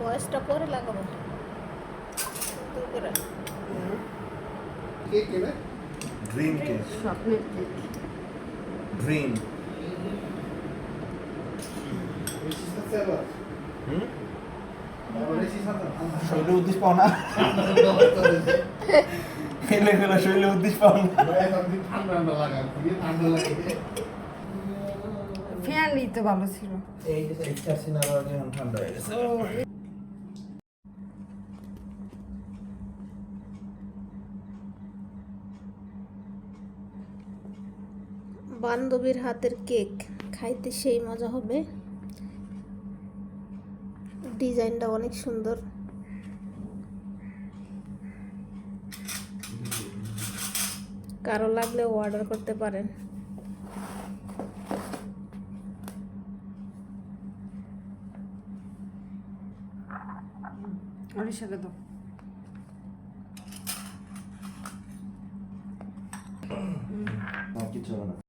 ভয়েসটা পরে লাগাবো সুন্দর করে। কেক কেনে ড্রিম কেক স্বপ্নের কেক। ড্রিম বেশি সাথে আবার বেশি সাথে শৈলে উদ্দেশ পাও না খেলে খেলে শৈলে উদ্দেশ পাও না ঠান্ডা ঠান্ডা লাগা খুবই ঠান্ডা লাগে ফ্যান তো ভালো ছিল। এই যে একটা সিনারো এখন ঠান্ডা হয়ে গেছে বান্ধবীর হাতের কেক খাইতে সেই মজা হবে। ডিজাইনটা অনেক সুন্দর। কারো লাগলে অর্ডার করতে পারেন। অরিশাকে দাও। কিছু হবে না